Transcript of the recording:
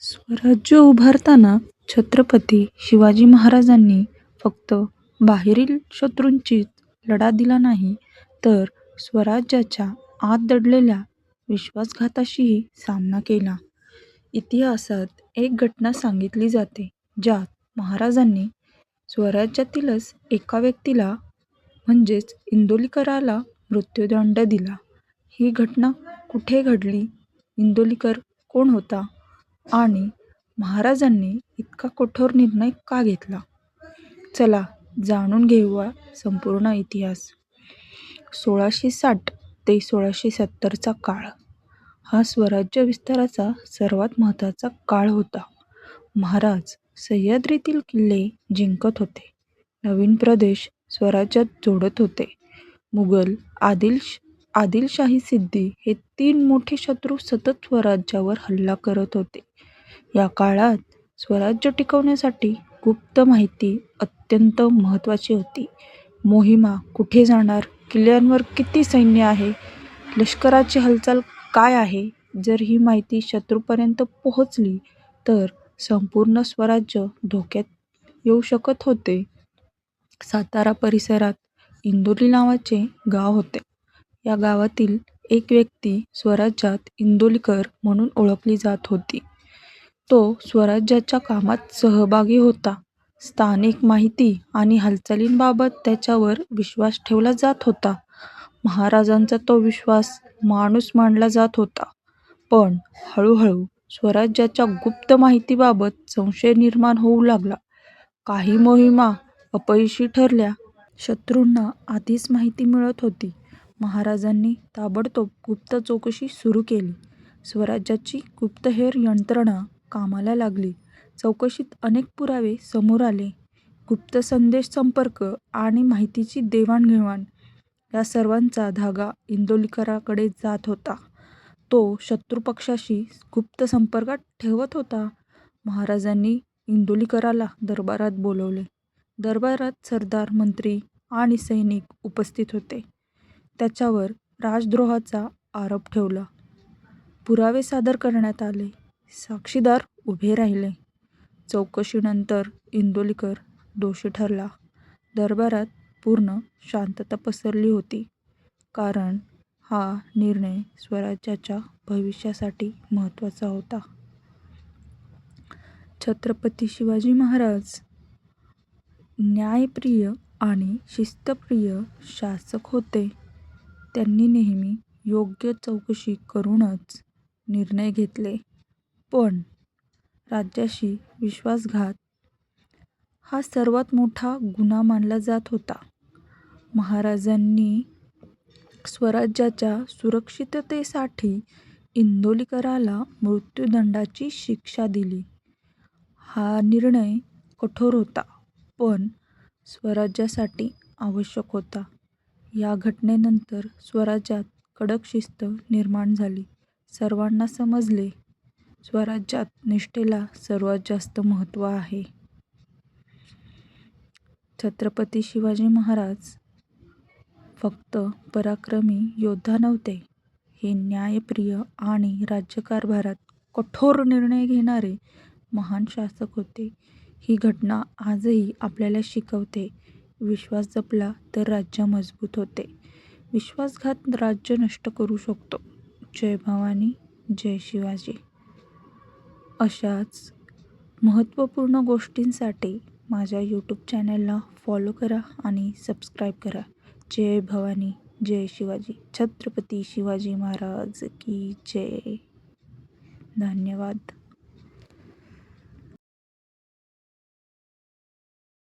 स्वराज्य उभारताना छत्रपती शिवाजी महाराजांनी फक्त बाहेरील शत्रूंचीच लढा दिला नाही, तर स्वराज्याच्या आत दडलेल्या विश्वासघाताशीही सामना केला. इतिहासात एक घटना सांगितली जाते, ज्यात महाराजांनी स्वराज्यातीलच एका व्यक्तीला म्हणजेच इंदोलीकराला मृत्युदंड दिला. ही घटना कुठे घडली? इंदोलीकर कोण होता? आणि महाराजांनी इतका कठोर निर्णय का घेतला? चला जाणून घेऊया संपूर्ण इतिहास. 1660 ते 1670चा काळ हा स्वराज्य विस्ताराचा सर्वात महत्त्वाचा काळ होता. महाराज सह्याद्रीतील किल्ले जिंकत होते, नवीन प्रदेश स्वराज्यात जोडत होते. मुघल, आदिलशाही, सिद्दी हे तीन मोठे शत्रू सतत स्वराज्यावर हल्ला करत होते. या काळात स्वराज्य टिकवण्यासाठी गुप्त माहिती अत्यंत महत्त्वाची होती. मोहिमा कुठे जाणार, किल्ल्यांवर किती सैन्य आहे, लष्कराची हालचाल काय आहे, जर ही माहिती शत्रूपर्यंत पोहोचली तर संपूर्ण स्वराज्य धोक्यात येऊ शकत होते. सातारा परिसरात इंदोली नावाचे गाव होते. या गावातील एक व्यक्ती स्वराज्यात इंदोलीकर म्हणून ओळखली जात होती. तो स्वराज्याच्या कामात सहभागी होता. स्थानिक माहिती आणि हालचालींबाबत त्याच्यावर विश्वास ठेवला जात होता. महाराजांचा तो विश्वास माणूस मानला जात होता. पण हळूहळू स्वराज्याच्या गुप्त माहितीबाबत संशय निर्माण होऊ लागला. काही मोहिमा अपयशी ठरल्या. शत्रूंना आधीच माहिती मिळत होती. महाराजांनी ताबडतोब गुप्त चौकशी सुरू केली. स्वराज्याची गुप्तहेर यंत्रणा कामाला लागली. चौकशीत अनेक पुरावे समोर आले. गुप्त संदेश, संपर्क आणि माहितीची देवाणघेवाण या सर्वांचा धागा इंदोलीकराकडे जात होता. तो शत्रुपक्षाशी गुप्त संपर्कात ठेवत होता. महाराजांनी इंदोलीकराला दरबारात बोलवले. दरबारात सरदार, मंत्री आणि सैनिक उपस्थित होते. त्याच्यावर राजद्रोहाचा आरोप ठेवला. पुरावे सादर करण्यात आले. साक्षीदार उभे राहिले. चौकशीनंतर इंदोलीकर दोषी ठरला. दरबारात पूर्ण शांतता पसरली होती, कारण हा निर्णय स्वराज्याच्या भविष्यासाठी महत्त्वाचा होता. छत्रपती शिवाजी महाराज न्यायप्रिय आणि शिस्तप्रिय शासक होते. त्यांनी नेहमी योग्य चौकशी करूनच निर्णय घेतले. पण राज्याशी विश्वासघात हा सर्वात मोठा गुन्हा मानला जात होता. महाराजांनी स्वराज्याच्या सुरक्षिततेसाठी इंदोलीकराला मृत्युदंडाची शिक्षा दिली. हा निर्णय कठोर होता, पण स्वराज्यासाठी आवश्यक होता. या घटनेनंतर स्वराज्यात कडक शिस्त निर्माण झाली. सर्वांना समजले, स्वराज्यात निष्ठेला सर्वात जास्त महत्त्व आहे. छत्रपती शिवाजी महाराज फक्त पराक्रमी योद्धा नव्हते, हे न्यायप्रिय आणि राज्यकारभारात कठोर निर्णय घेणारे महान शासक होते. ही घटना आजही आपल्याला शिकवते, विश्वास जपला तर राज्य मजबूत होते. विश्वासघात राज्य नष्ट करू शकतो. जय भवानी, जय शिवाजी. अशाच महत्त्वपूर्ण गोष्टींसाठी माझ्या यूट्यूब चॅनलला फॉलो करा आणि सबस्क्राईब करा. जय भवानी, जय शिवाजी. छत्रपती शिवाजी महाराज की जय. धन्यवाद.